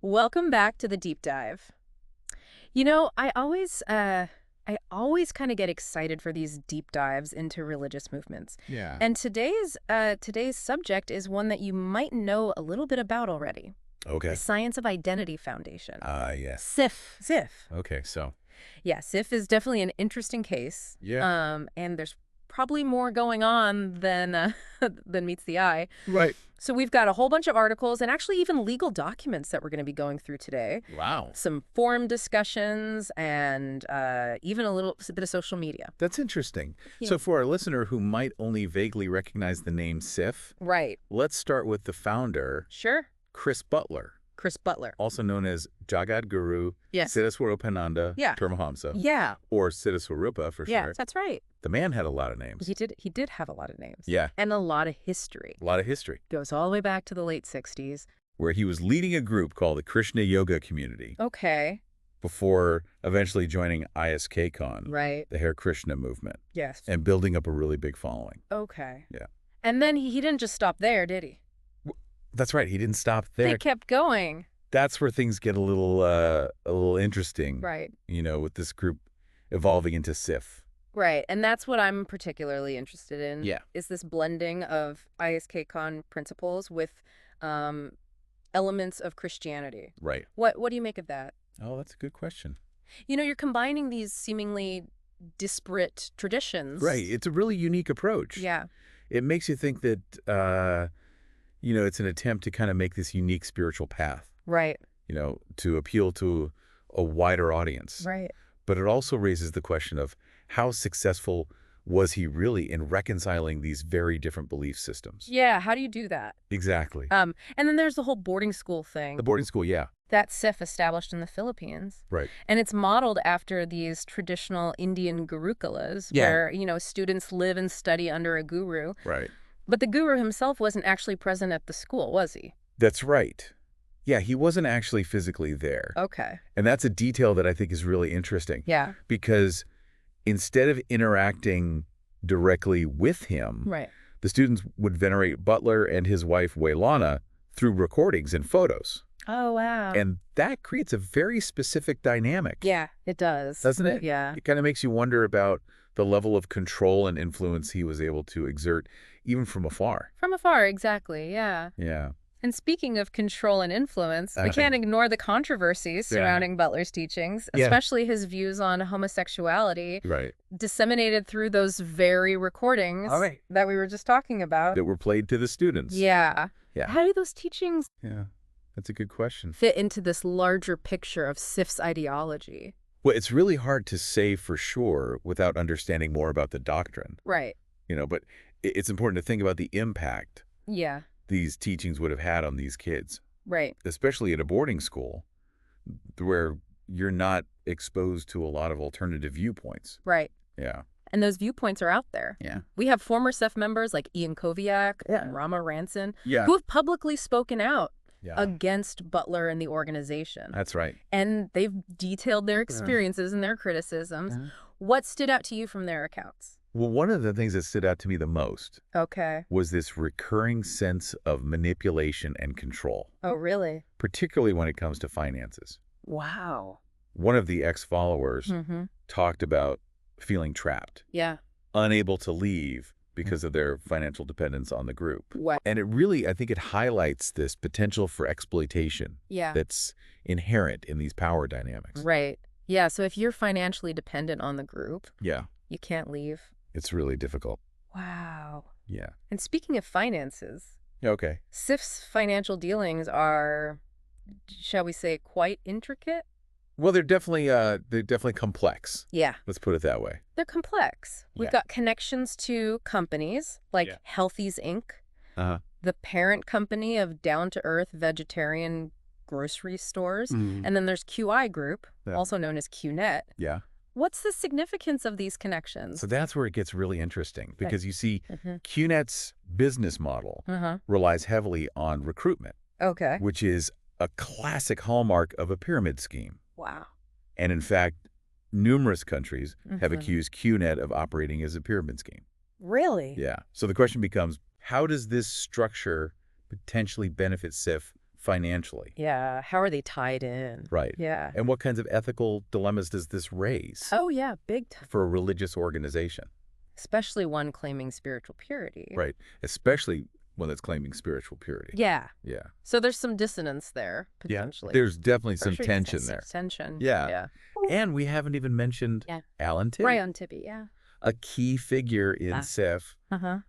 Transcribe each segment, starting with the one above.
Welcome back to the deep dive. You know, I always kind of get excited for these deep dives into religious movements. Yeah. And today's subject is one that you might know a little bit about already. The Okay. Science of Identity Foundation. Yes. SIF. Okay, so. Yeah, SIF is definitely an interesting case. Yeah. And there's probably more going on than than meets the eye. Right. So we've got a whole bunch of articles and actually even legal documents that we're going to be going through today. Wow. Some forum discussions and even a little bit of social media. That's interesting. Yeah. So for our listener who might only vaguely recognize the name SIF, Right. let's start with the founder, Sure. Chris Butler, Chris Butler. also known as Jagat Guru, Yes. Siddhaswarupananda, Yeah. Paramahamsa, Yeah. or Siddhasvarupa for Yeah, short. that's right. The man had a lot of names. He did have a lot of names. Yeah. And a lot of history. A lot of history, Goes all the way back to the late 60s. where he was leading a group called the Krishna Yoga Community Okay. before eventually joining ISKCon, Right. the Hare Krishna movement, Yes. and building up a really big following. Okay. Yeah. And then he didn't just stop there, did he? That's right. He didn't stop there. They kept going. That's where things get a little interesting, Right. with this group evolving into SIF. Right. And that's what I'm particularly interested in. Yeah. Is this blending of ISKCon principles with elements of Christianity. Right. What do you make of that? Oh, that's a good question. You know, you're combining these seemingly disparate traditions. Right. It's a really unique approach. Yeah. It makes you think that, it's an attempt to kind of make this unique spiritual path, Right. to appeal to a wider audience. Right. But it also raises the question of how successful was he really in reconciling these very different belief systems? Yeah. How do you do that? Exactly. And then there's the whole boarding school thing. The boarding school, yeah. That SIF established in the Philippines. Right. And it's modeled after these traditional Indian gurukulas Yeah. where, students live and study under a guru. Right. But the guru himself wasn't actually present at the school, was he? That's right. Yeah, he wasn't actually physically there. Okay. And that's a detail that I think is really interesting. Yeah. Because instead of interacting directly with him, Right. the students would venerate Butler and his wife, Waylana, through recordings and photos. Oh, wow. And that creates a very specific dynamic. Yeah, it does. Doesn't it? Yeah. It kind of makes you wonder about the level of control and influence he was able to exert, even from afar. From afar, exactly. Yeah. Yeah. And speaking of control and influence, we can't ignore the controversies surrounding Butler's teachings, Yeah. especially his views on homosexuality, Right. disseminated through those very recordings that we were just talking about. That were played to the students. Yeah. Yeah. How do those teachings Yeah. That's a good question. fit into this larger picture of SIF's ideology? Well, it's really hard to say for sure without understanding more about the doctrine, Right. but it's important to think about the impact Yeah. these teachings would have had on these kids, Right. especially at a boarding school where you're not exposed to a lot of alternative viewpoints. Right. Yeah. And those viewpoints are out there. Yeah. We have former SIF members like Koviak Yeah. and Ranson Yeah. who have publicly spoken out Yeah. against Butler and the organization. That's right. And they've detailed their experiences and their criticisms. What stood out to you from their accounts? Well, one of the things that stood out to me the most Okay. was this recurring sense of manipulation and control, Oh, really? particularly when it comes to finances. Wow. One of the ex-followers Mm-hmm. talked about feeling trapped, Yeah. unable to leave because of their financial dependence on the group. What? And I think it highlights this potential for exploitation Yeah. that's inherent in these power dynamics. Right. Yeah. So if you're financially dependent on the group, Yeah, you can't leave. it's really difficult. Wow. Yeah. And speaking of finances, Okay. SIF's financial dealings are, shall we say, quite intricate? Well, they're definitely complex. Yeah. Let's put it that way. They're complex. We've Yeah. got connections to companies like Yeah. Healthy's Inc., Uh-huh. the parent company of down-to-earth vegetarian grocery stores. Mhm. And then there's QI Group, Yeah. also known as QNet. Yeah. What's the significance of these connections? So that's where it gets really interesting because you see Mm-hmm. QNet's business model Uh-huh. relies heavily on recruitment, Okay. which is a classic hallmark of a pyramid scheme. Wow. And in fact, numerous countries have Mhm. accused QNet of operating as a pyramid scheme. Really? Yeah. So the question becomes, how does this structure potentially benefit SIF financially? Yeah. How are they tied in? Right. Yeah. And what kinds of ethical dilemmas does this raise Oh, yeah. Big time. for a religious organization? Especially one claiming spiritual purity. Right. Especially one that's claiming spiritual purity. Yeah. Yeah. So there's some dissonance there, Yeah. potentially. There's definitely For some sure, tension some there. Tension. Yeah. Yeah. And we haven't even mentioned Yeah. Alan Tibby, Right on Tibby, yeah. a key figure in SIF,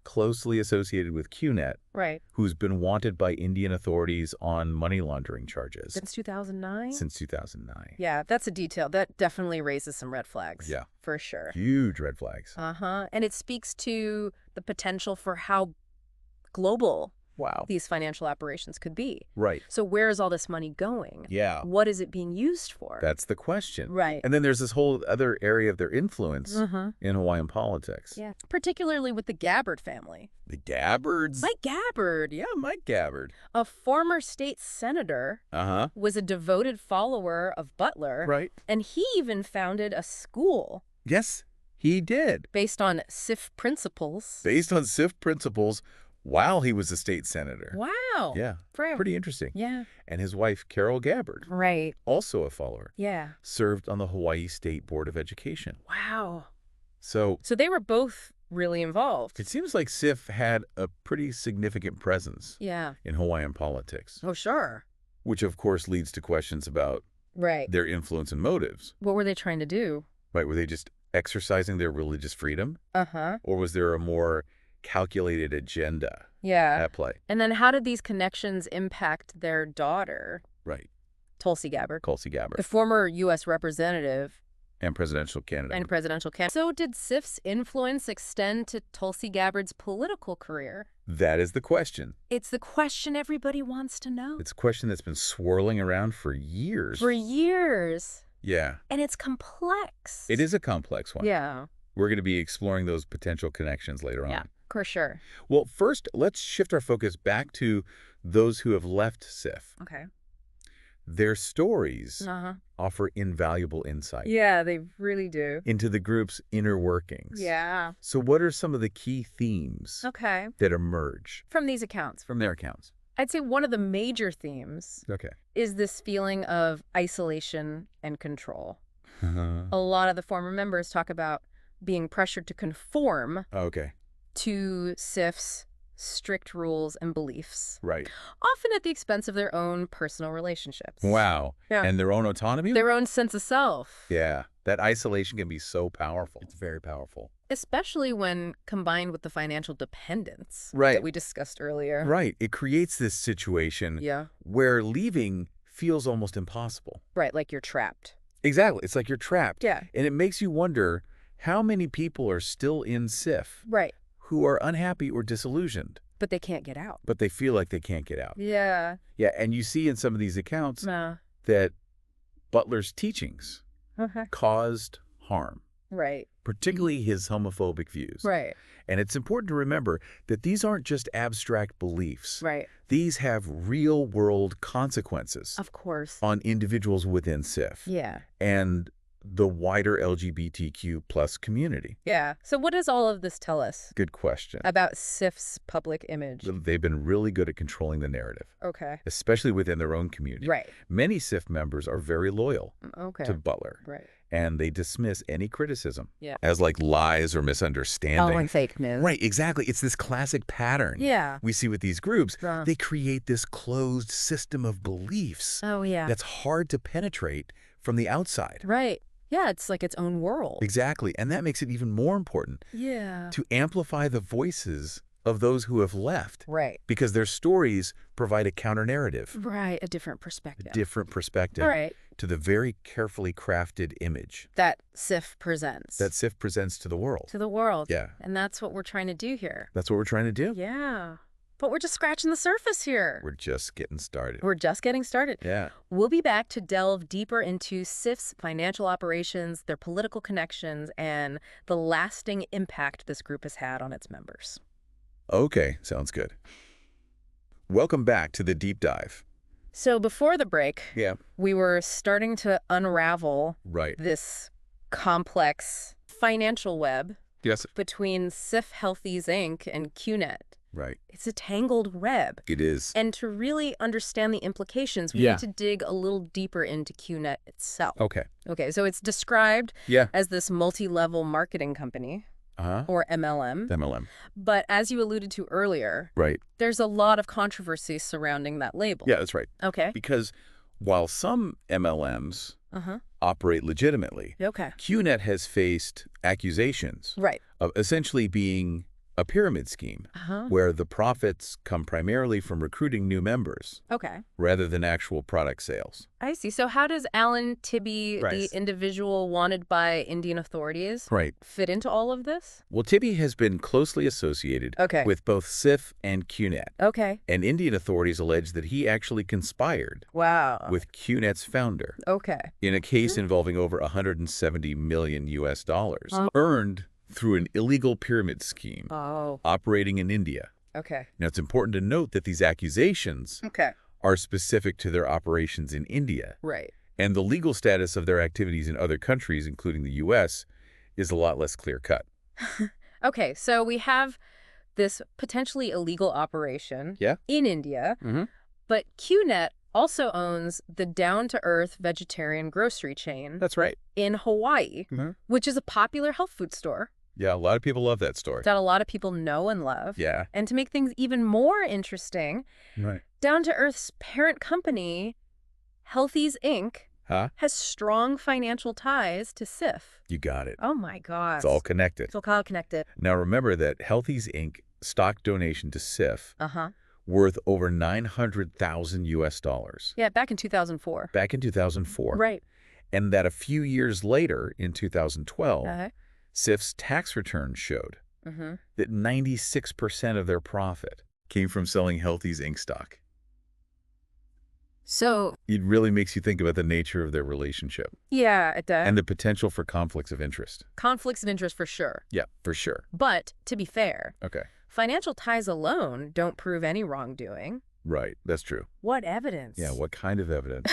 closely associated with QNet, Right. who's been wanted by Indian authorities on money laundering charges. Since 2009? Since 2009. Yeah, that's a detail. That definitely raises some red flags. Yeah. For sure. Huge red flags. And it speaks to the potential for how global these financial operations could be. Right. So where is all this money going? Yeah. What is it being used for? That's the question. Right. And then there's this whole other area of their influence in Hawaiian politics. Yeah. Particularly with the Gabbard family. The Gabbards? Mike Gabbard. Yeah, Mike Gabbard. A former state senator. Was a devoted follower of Butler. Right. And he even founded a school. Yes, he did. Based on SIF principles. Based on SIF principles while he was a state senator. Wow. Yeah. Pretty interesting. Yeah. And his wife, Carol Gabbard, right, also a follower, yeah, served on the Hawaii State Board of Education. Wow. So they were both really involved. It seems like SIF had a pretty significant presence in Hawaiian politics. Oh, sure. Which, of course, leads to questions about their influence and motives. What were they trying to do? Right. Were they just exercising their religious freedom? Or was there a more calculated agenda at play? And then how did these connections impact their daughter? Right. Tulsi Gabbard. The former U.S. representative. And presidential candidate. So did SIF's influence extend to Tulsi Gabbard's political career? That is the question. It's the question everybody wants to know. It's a question that's been swirling around for years. Yeah. And it's complex. It is a complex one. Yeah. We're going to be exploring those potential connections later on. Yeah, for sure. Well, first, let's shift our focus back to those who have left SIF. Okay. Their stories offer invaluable insight. Yeah, they really do. Into the group's inner workings. Yeah. So what are some of the key themes that emerge from these accounts? From their accounts. I'd say one of the major themes is this feeling of isolation and control. A lot of the former members talk about being pressured to conform to SIF's strict rules and beliefs. Right. Often at the expense of their own personal relationships. Wow. Yeah. And their own autonomy? Their own sense of self. Yeah. That isolation can be so powerful. It's very powerful. Especially when combined with the financial dependence right. that we discussed earlier. Right. It creates this situation where leaving feels almost impossible. Right. Like you're trapped. Exactly. It's like you're trapped. Yeah. And it makes you wonder how many people are still in SIF. Right. Who are unhappy or disillusioned. But they can't get out. But they feel like they can't get out. Yeah. Yeah, and you see in some of these accounts that Butler's teachings caused harm. Right. Particularly his homophobic views. Right. And it's important to remember that these aren't just abstract beliefs. Right. These have real-world consequences. Of course. On individuals within SIF. Yeah. And the wider LGBTQ plus community. Yeah. So what does all of this tell us? Good question. About SIF's public image. They've been really good at controlling the narrative. Okay. Especially within their own community. Right. Many SIF members are very loyal to Butler. Right. And they dismiss any criticism as like lies or misunderstanding. Oh, and fake news. Right, exactly. It's this classic pattern we see with these groups. They create this closed system of beliefs that's hard to penetrate from the outside. Right. Yeah, it's like its own world. Exactly. And that makes it even more important to amplify the voices of those who have left. Right. Because their stories provide a counter-narrative. Right, a different perspective. Right. To the very carefully crafted image. That SIF presents. To the world. Yeah. And that's what we're trying to do here. That's what we're trying to do. Yeah. But we're just scratching the surface here. We're just getting started. Yeah. We'll be back to delve deeper into SIF's financial operations, their political connections, and the lasting impact this group has had on its members. Okay, sounds good. Welcome back to the deep dive. So before the break, we were starting to unravel this complex financial web between SIF Healthies Inc. and QNet. Right. It's a tangled web. It is. And to really understand the implications, we need to dig a little deeper into QNet itself. Okay. Okay, so it's described as this multi-level marketing company. Or MLM. MLM. But as you alluded to earlier, there's a lot of controversy surrounding that label. Yeah, that's right. Okay. Because while some MLMs operate legitimately, QNet has faced accusations of essentially being a pyramid scheme where the profits come primarily from recruiting new members rather than actual product sales. I see. So how does Alan Tibby, the individual wanted by Indian authorities, fit into all of this? Well, Tibby has been closely associated with both SIF and QNet. And Indian authorities allege that he actually conspired with QNet's founder in a case involving over $170 million US dollars earned through an illegal pyramid scheme operating in India. Now, it's important to note that these accusations are specific to their operations in India. And the legal status of their activities in other countries, including the U.S., is a lot less clear-cut. So we have this potentially illegal operation in India, but QNet also owns the down-to-earth vegetarian grocery chain. That's right. In Hawaii, which is a popular health food store. Yeah, a lot of people love that store. That a lot of people know and love. Yeah. And to make things even more interesting, Down to Earth's parent company, Healthy's Inc., has strong financial ties to SIF. You got it. Oh, my gosh. It's all connected. It's all connected. Now, remember that Healthy's Inc. stock donation to SIF worth over $900,000 US dollars. Yeah, back in 2004. Back in 2004. Right. And that a few years later, in 2012, SIF's tax returns showed that 96% of their profit came from selling Healthy's Inc. stock. So it really makes you think about the nature of their relationship. Yeah, it does. And the potential for conflicts of interest. Conflicts of interest for sure. Yeah, for sure. But to be fair, financial ties alone don't prove any wrongdoing. Right, that's true. What evidence? Yeah, what kind of evidence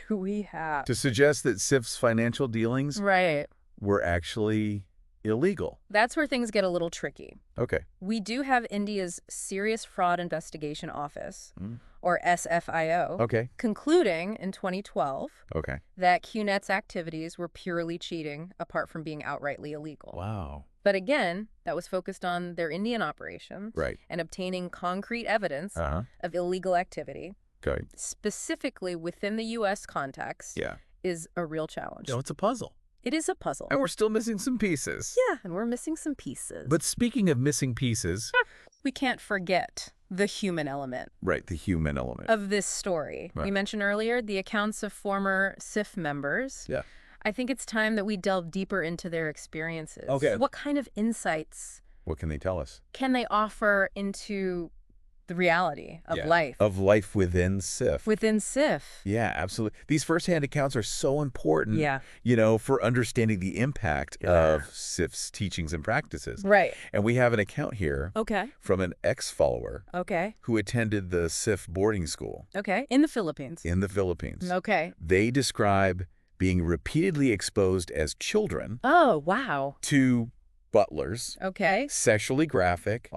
do we have to suggest that SIF's financial dealings were actually illegal? That's where things get a little tricky. We do have India's Serious Fraud Investigation Office, or SFIO, concluding in 2012 that QNet's activities were purely cheating apart from being outrightly illegal. Wow. But again, that was focused on their Indian operations and obtaining concrete evidence of illegal activity, specifically within the U.S. context, is a real challenge. No, it's a puzzle. It is a puzzle. And we're still missing some pieces. Yeah, and we're missing some pieces. But speaking of missing pieces, we can't forget the human element. Right, the human element. Of this story. We mentioned earlier the accounts of former SIF members. Yeah. I think it's time that we delve deeper into their experiences. What kind of insights? What can they tell us? Can they offer into the reality of life? Of life within SIF. Within SIF. Yeah, absolutely. These firsthand accounts are so important, you know, for understanding the impact of SIF's teachings and practices. Right. And we have an account here from an ex-follower who attended the SIF boarding school. In the Philippines. In the Philippines. They describe being repeatedly exposed as children to butlers, sexually graphic,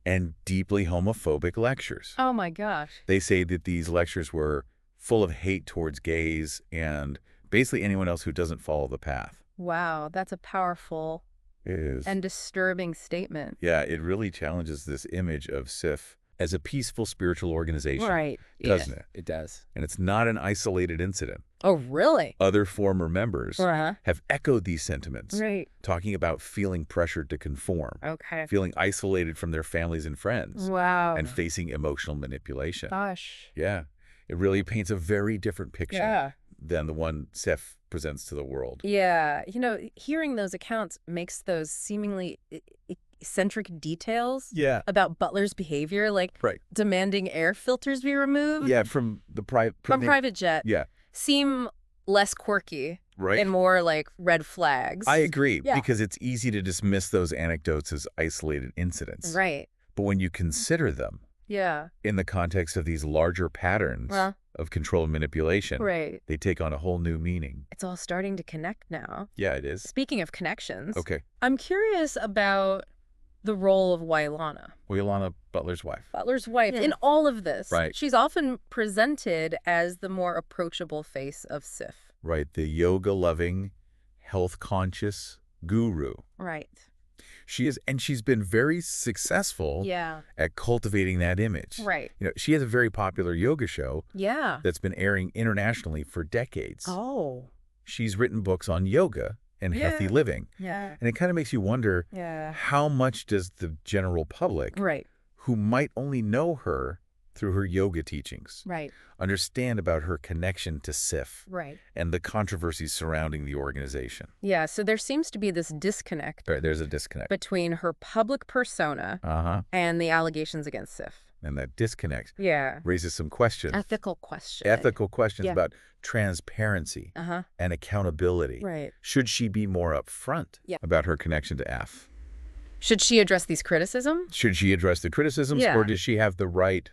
and deeply homophobic lectures. Oh my gosh. They say that these lectures were full of hate towards gays and basically anyone else who doesn't follow the path. Wow, that's a powerful and disturbing statement. Yeah, it really challenges this image of SIF as a peaceful spiritual organization. Right. Doesn't it? It does. And it's not an isolated incident. Oh, really? Other former members have echoed these sentiments, talking about feeling pressured to conform, feeling isolated from their families and friends, and facing emotional manipulation. Gosh. Yeah. It really paints a very different picture than the one SIF presents to the world. Yeah. You know, hearing those accounts makes those seemingly eccentric details about Butler's behavior, like demanding air filters be removed. Yeah, from the private jet. Yeah. Seem less quirky and more like red flags. I agree, because it's easy to dismiss those anecdotes as isolated incidents. Right. But when you consider them in the context of these larger patterns of control and manipulation, they take on a whole new meaning. It's all starting to connect now. Yeah, it is. Speaking of connections, Okay. I'm curious about the role of Wailana. Wailana, Butler's wife. Butler's wife. Yeah. In all of this, right. She's often presented as the more approachable face of Sif. Right, the yoga-loving, health-conscious guru. Right. She is, and she's been very successful at cultivating that image. Right. You know, she has a very popular yoga show that's been airing internationally for decades. Oh. She's written books on yoga and healthy living. Yeah. And it kind of makes you wonder, how much does the general public, who might only know her through her yoga teachings, understand about her connection to Sif and the controversies surrounding the organization? Yeah, so there seems to be this disconnect. Right, there's a disconnect. Between her public persona and the allegations against Sif. And that disconnect raises some questions. Ethical questions. Ethical questions about transparency and accountability. Right. Should she be more upfront about her connection to F? Should she address these criticisms? Should she address the criticisms, or does she have the right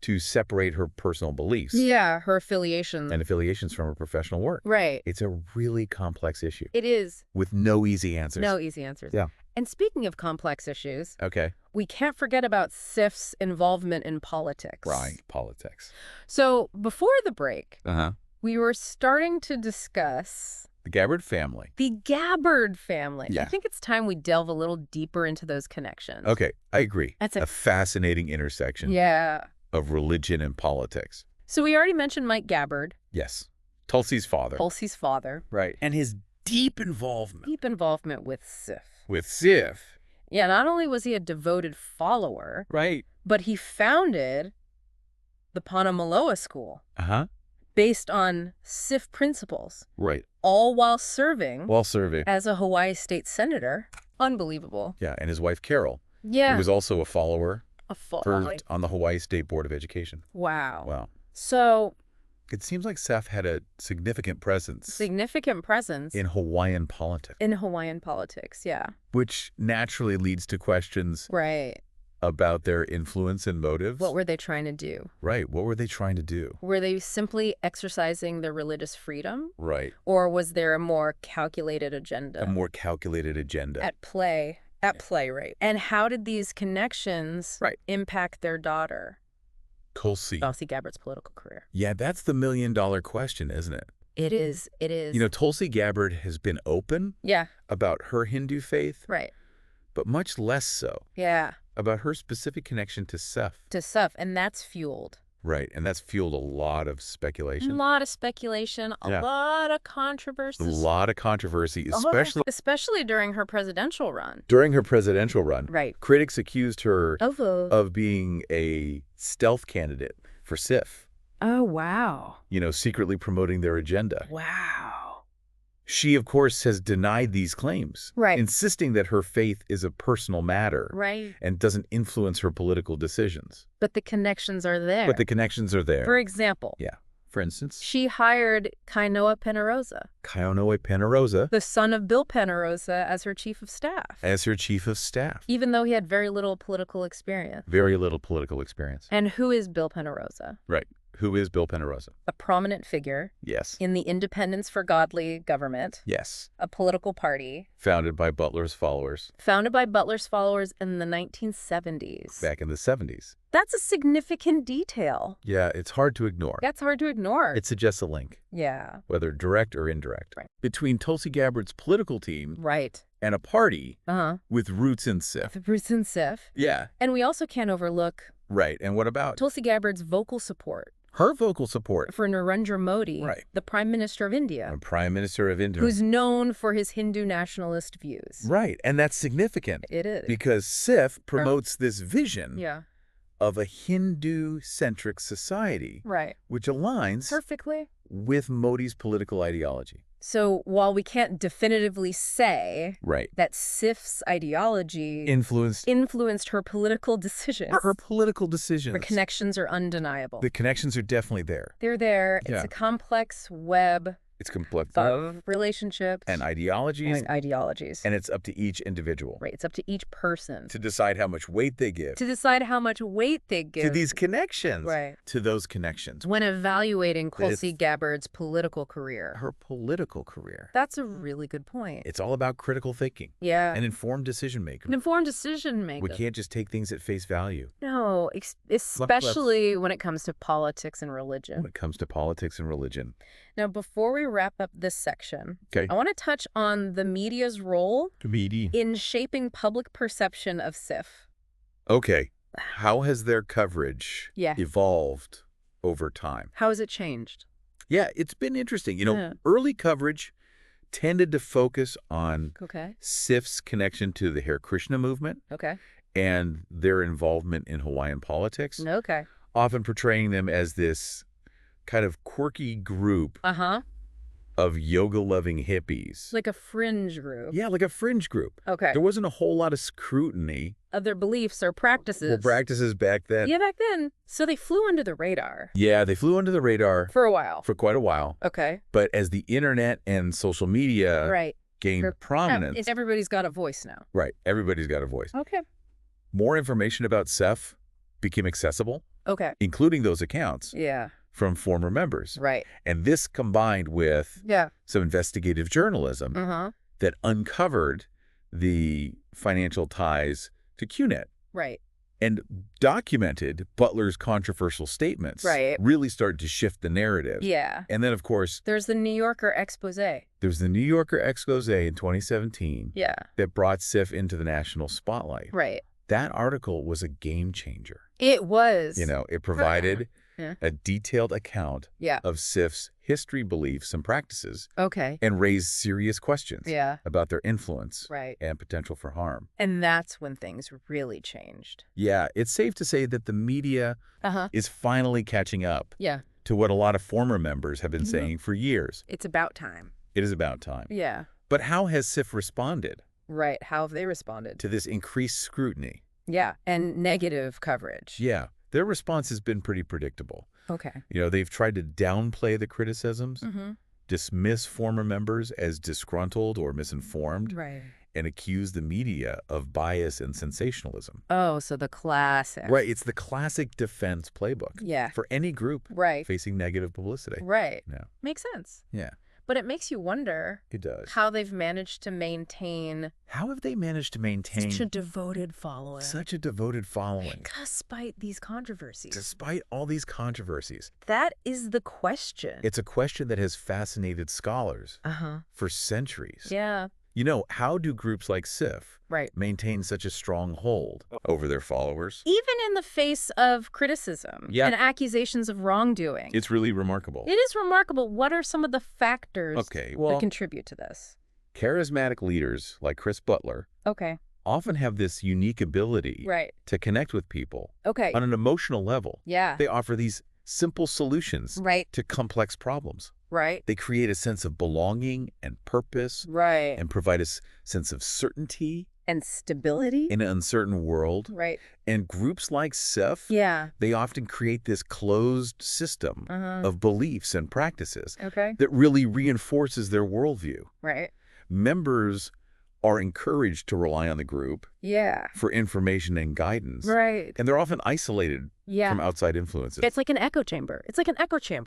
to separate her personal beliefs? Yeah, her affiliations. And affiliations from her professional work. Right. It's a really complex issue. It is. With no easy answers. No easy answers. Yeah. And speaking of complex issues, we can't forget about Sif's involvement in politics. Right, politics. So before the break, we were starting to discuss the Gabbard family. The Gabbard family. Yeah. I think it's time we delve a little deeper into those connections. Okay, I agree. That's a fascinating intersection of religion and politics. So we already mentioned Mike Gabbard. Yes. Tulsi's father. Tulsi's father. Right. And his deep involvement. Deep involvement with Sif. With Sif. Yeah, not only was he a devoted follower. Right. But he founded the Panamaloa School. Based on Sif principles. Right. All while serving. As a Hawaii state senator. Unbelievable. Yeah, and his wife, Carol. Yeah. Who was also a follower. Served on the Hawaii State Board of Education. Wow. Wow. So. It seems like Sif had a significant presence. In Hawaiian politics. Yeah. Which naturally leads to questions. Right. About their influence and motives. What were they trying to do? Right. What were they trying to do? Were they simply exercising their religious freedom? Right. Or was there a more calculated agenda? At play, right. And how did these connections impact their daughter? Tulsi Gabbard's political career. Yeah, that's the million-dollar question, isn't it? It is. You know, Tulsi Gabbard has been open about her Hindu faith. Right. But much less so. Yeah. About her specific connection to Sif. And that's fueled. Right, and that's fueled a lot of speculation. A lot of controversy. Especially during her presidential run. Right. Critics accused her of being a stealth candidate for Sif. Oh, wow. You know, secretly promoting their agenda. Wow. She, of course, has denied these claims, insisting that her faith is a personal matter and doesn't influence her political decisions. But the connections are there. For example. Yeah. For instance. She hired Kainoa Pennerosa. The son of Bill Pennerosa as her chief of staff. Even though he had very little political experience. And who is Bill Pennerosa? Right. Who is Bill Pennerosa? A prominent figure. Yes. In the Independence for Godly government. Yes. A political party. Founded by Butler's followers. In the 1970s. Back in the 70s. That's a significant detail. Yeah, it's hard to ignore. It suggests a link. Yeah. Whether direct or indirect. Right. Between Tulsi Gabbard's political team. Right. And a party. With roots in Sif. Yeah. And we also can't overlook. Right. And what about? Tulsi Gabbard's vocal support. Her vocal support. For Narendra Modi, the Prime Minister of India. Who's known for his Hindu nationalist views. Right. And that's significant. It is. Because Sif promotes this vision of a Hindu-centric society. Right. Which aligns perfectly with Modi's political ideology. So while we can't definitively say that Sif's ideology influenced her political decisions. Her connections are undeniable. The connections are definitely there. They're there. It's a complex web It's complex of relationships. And ideologies. And it's up to each individual. Right. It's up to each person. To decide how much weight they give. To decide how much weight they give. To these connections. Right. To those connections. When evaluating Tulsi Gabbard's political career. Her political career. That's a really good point. It's all about critical thinking. Yeah. And informed decision-making. We can't just take things at face value. No, especially when it comes to politics and religion. Now, before we wrap up this section, I want to touch on the media's role in shaping public perception of SIF. Okay. How has their coverage evolved over time? How has it changed? Yeah, it's been interesting. Early coverage tended to focus on SIF's connection to the Hare Krishna movement and their involvement in Hawaiian politics, often portraying them as this kind of quirky group of yoga-loving hippies. Like a fringe group. Yeah, like a fringe group. There wasn't a whole lot of scrutiny of their beliefs or practices. Well, practices back then. Yeah, back then. So they flew under the radar. Yeah, they flew under the radar. For a while. For quite a while. But as the internet and social media gained prominence. Everybody's got a voice now. Right. Everybody's got a voice. More information about SIF became accessible. Including those accounts. From former members. And this combined with some investigative journalism that uncovered the financial ties to QNet. And documented Butler's controversial statements. Really started to shift the narrative. And then, of course... There's the New Yorker expose. There's the New Yorker expose in 2017 that brought SIF into the national spotlight. That article was a game changer. It was. It provided... a detailed account of SIF's history, beliefs, and practices. And raised serious questions about their influence and potential for harm. And that's when things really changed. Yeah, it's safe to say that the media is finally catching up to what a lot of former members have been saying for years. It's about time. It is about time. Yeah. But how has SIF responded? How have they responded? To this increased scrutiny. Yeah, and negative coverage. Yeah. Their response has been pretty predictable. They've tried to downplay the criticisms, dismiss former members as disgruntled or misinformed, and accuse the media of bias and sensationalism. Oh, so the classic. Right. It's the classic defense playbook. Yeah. For any group facing negative publicity. Yeah. Makes sense. Yeah. But it makes you wonder how they've managed to maintain... How have they managed to maintain... Such a devoted following. Despite these controversies. Despite all these controversies. That is the question. It's a question that has fascinated scholars for centuries. Yeah. How do groups like SIF maintain such a strong hold over their followers? Even in the face of criticism and accusations of wrongdoing. It's really remarkable. It is remarkable. What are some of the factors that contribute to this? Charismatic leaders like Chris Butler often have this unique ability to connect with people on an emotional level. Yeah. They offer these simple solutions to complex problems. They create a sense of belonging and purpose. And provide a sense of certainty. And stability. In an uncertain world. And groups like SIF, they often create this closed system of beliefs and practices that really reinforces their worldview. Members are encouraged to rely on the group for information and guidance. And they're often isolated from outside influences. It's like an echo chamber.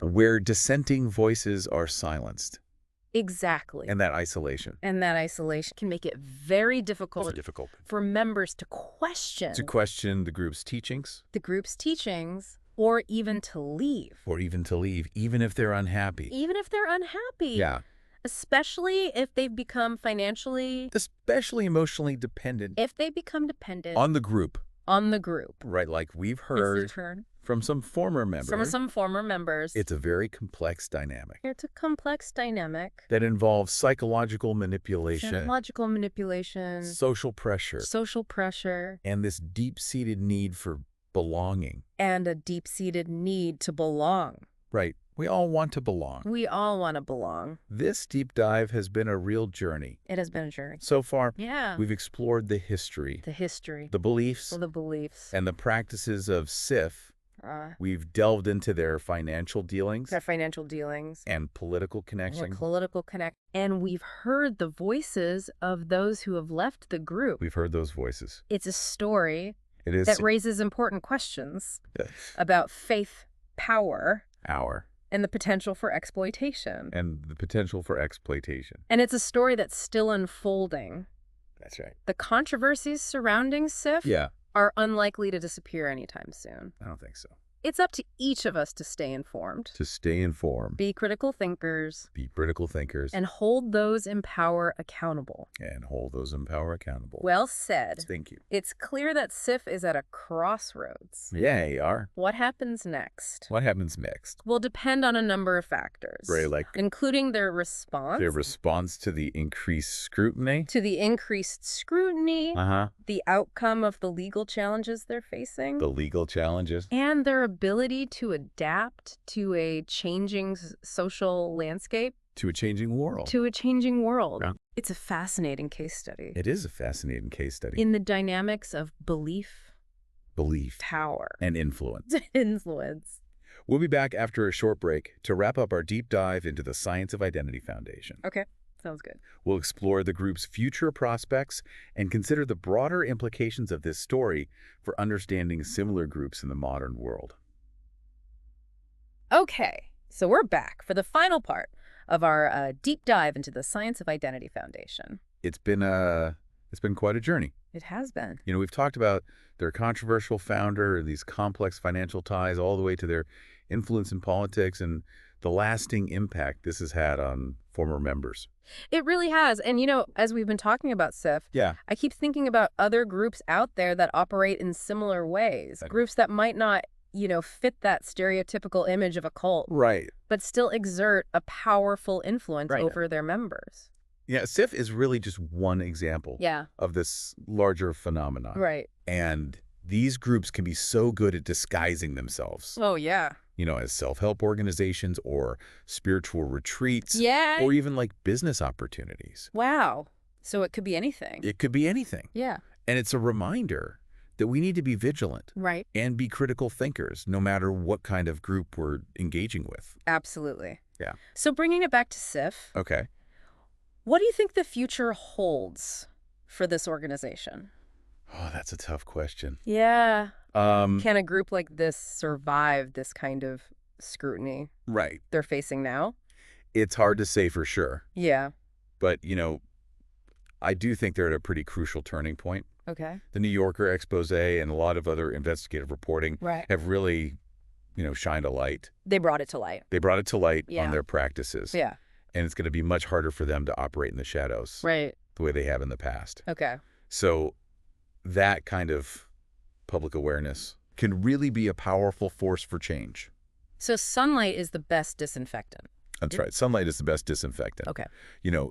Where dissenting voices are silenced. Exactly. And that isolation. Can make it very difficult for members to question. The group's teachings. Or even to leave. Even if they're unhappy. Yeah. Especially if they've become especially emotionally dependent. If they become dependent. On the group. Right, like we've heard from some former members. It's a very complex dynamic. That involves psychological manipulation. Social pressure. And this deep-seated need for belonging. And a deep-seated need to belong. Right. We all want to belong. This deep dive has been a real journey. It has been a journey. So far, we've explored the history. The beliefs. And the practices of SIF We've delved into their financial dealings. And political connections. And we've heard the voices of those who have left the group. We've heard those voices. It's a story that raises important questions about faith, power, and the potential for exploitation. And it's a story that's still unfolding. That's right. The controversies surrounding SIF are unlikely to disappear anytime soon. I don't think so. It's up to each of us to stay informed. Be critical thinkers. And hold those in power accountable. Well said. Thank you. It's clear that SIF is at a crossroads. Yeah, you are. What happens next? Will depend on a number of factors. Including their response. To the increased scrutiny. The outcome of the legal challenges they're facing. And their ability to adapt to a changing social landscape. To a changing world. Yeah. It's a fascinating case study. It is a fascinating case study. In the dynamics of belief, power, and influence. We'll be back after a short break to wrap up our deep dive into the Science of Identity Foundation. Okay, sounds good. We'll explore the group's future prospects and consider the broader implications of this story for understanding similar groups in the modern world. Okay, so we're back for the final part of our deep dive into the Science of Identity Foundation. It's been quite a journey. It has been. We've talked about their controversial founder, these complex financial ties, all the way to their influence in politics and the lasting impact this has had on former members. It really has. And, as we've been talking about SIF, I keep thinking about other groups out there that operate in similar ways. Groups that might not fit that stereotypical image of a cult. Right. But still exert a powerful influence over their members. Yeah, SIF is really just one example of this larger phenomenon. Right. And these groups can be so good at disguising themselves. Oh, yeah. As self-help organizations or spiritual retreats. Yeah. Or even like business opportunities. Wow. So it could be anything. It could be anything. Yeah. And it's a reminder that we need to be vigilant. Right. And be critical thinkers, no matter what kind of group we're engaging with. Absolutely. Yeah. So bringing it back to SIF. Okay. What do you think the future holds for this organization? Oh, that's a tough question. Yeah. Can a group like this survive this kind of scrutiny they're facing now? It's hard to say for sure. Yeah. But, I do think they're at a pretty crucial turning point. Okay. The New Yorker expose and a lot of other investigative reporting have really, shined a light. They brought it to light. On their practices. Yeah. And it's going to be much harder for them to operate in the shadows. Right. The way they have in the past. Okay. So that kind of public awareness can really be a powerful force for change. So sunlight is the best disinfectant. That's right. Sunlight is the best disinfectant. Okay.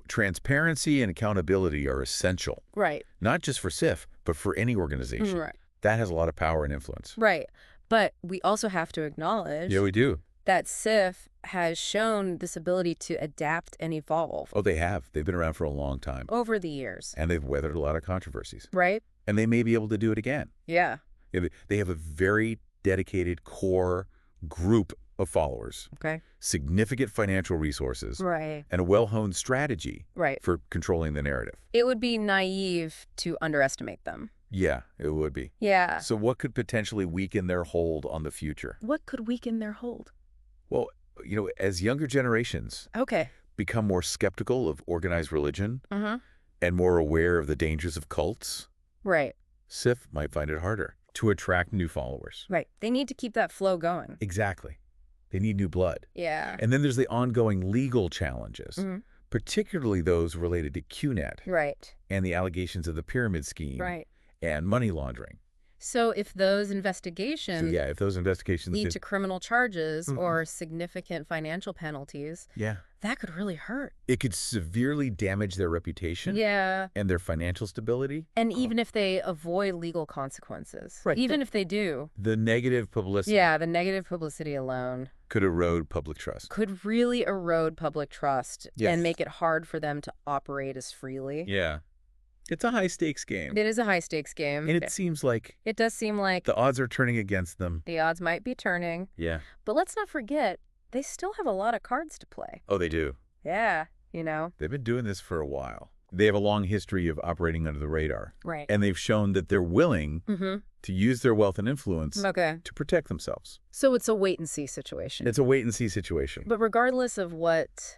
Transparency and accountability are essential. Right. Not just for SIF, but for any organization. Right. That has a lot of power and influence. Right. But we also have to acknowledge we do. that SIF has shown this ability to adapt and evolve. Oh, they have. They've been around for a long time. Over the years. And they've weathered a lot of controversies. Right. And they may be able to do it again. Yeah. They have a very dedicated core group of followers. Okay. Significant financial resources. Right. And a well-honed strategy. Right. For controlling the narrative. It would be naive to underestimate them. Yeah, it would be. Yeah. So what could potentially weaken their hold on the future? What could weaken their hold? Well, as younger generations become more skeptical of organized religion and more aware of the dangers of cults, right, SIF might find it harder to attract new followers. Right. They need to keep that flow going. Exactly. They need new blood. Yeah. And then there's the ongoing legal challenges, particularly those related to QNet. Right. And the allegations of the pyramid scheme. Right. And money laundering. So if those investigations lead to criminal charges or significant financial penalties, that could really hurt. It could severely damage their reputation and their financial stability. And even if they avoid legal consequences, even if they do. The negative publicity. Yeah, the negative publicity alone. Could erode public trust. Could really erode public trust and make it hard for them to operate as freely. Yeah. It's a high-stakes game. It is a high-stakes game. And it seems like... It does seem like... the odds are turning against them. The odds might be turning. Yeah. But let's not forget, they still have a lot of cards to play. Oh, they do. Yeah, you know. They've been doing this for a while. They have a long history of operating under the radar. Right. And they've shown that they're willing to use their wealth and influence to protect themselves. So it's a wait-and-see situation. It's a wait-and-see situation. But regardless of what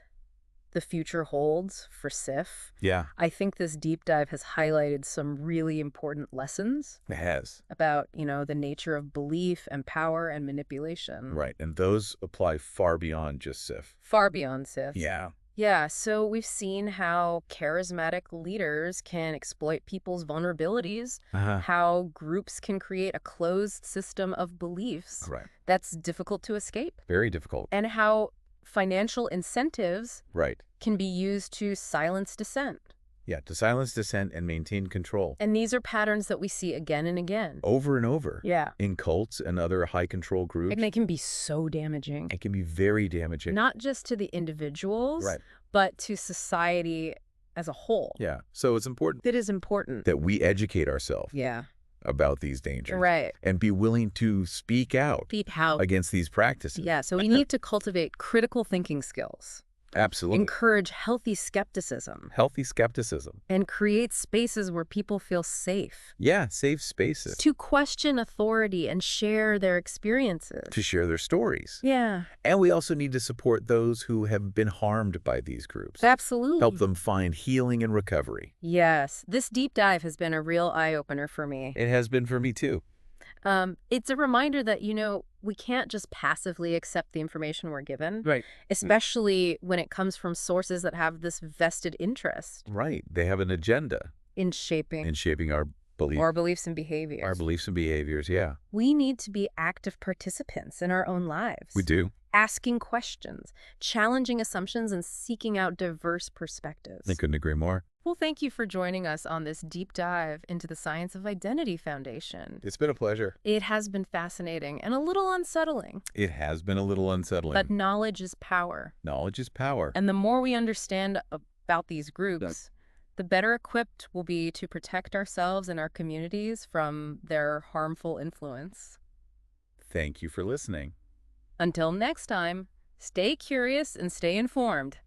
the future holds for SIF, I think this deep dive has highlighted some really important lessons. It has. About, you know, the nature of belief and power and manipulation. Right. And those apply far beyond just SIF. Far beyond SIF. Yeah. Yeah, so we've seen how charismatic leaders can exploit people's vulnerabilities, how groups can create a closed system of beliefs that's difficult to escape. Very difficult. And how financial incentives can be used to silence dissent. Yeah, to silence dissent and maintain control. And these are patterns that we see again and again. Over and over. Yeah. In cults and other high-control groups. And they can be so damaging. It can be very damaging. Not just to the individuals, but to society as a whole. Yeah, so it's important. It is important. That we educate ourselves. About these dangers. Right. And be willing to speak out. Against these practices. Yeah, so we need to cultivate critical thinking skills. Absolutely. Encourage healthy skepticism. Healthy skepticism. And create spaces where people feel safe. Yeah, safe spaces. To question authority and share their experiences. To share their stories. Yeah. And we also need to support those who have been harmed by these groups. Absolutely. Help them find healing and recovery. Yes. This deep dive has been a real eye-opener for me. It has been for me, too. It's a reminder that, you know, we can't just passively accept the information we're given. Right. Especially when it comes from sources that have this vested interest. Right. They have an agenda. In shaping our beliefs. Our beliefs and behaviors. Our beliefs and behaviors, yeah. We need to be active participants in our own lives. We do. Asking questions, challenging assumptions, and seeking out diverse perspectives. I couldn't agree more. Well, thank you for joining us on this deep dive into the Science of Identity Foundation. It's been a pleasure. It has been fascinating and a little unsettling. It has been a little unsettling. But knowledge is power. Knowledge is power. And the more we understand about these groups, the better equipped we'll be to protect ourselves and our communities from their harmful influence. Thank you for listening. Until next time, stay curious and stay informed.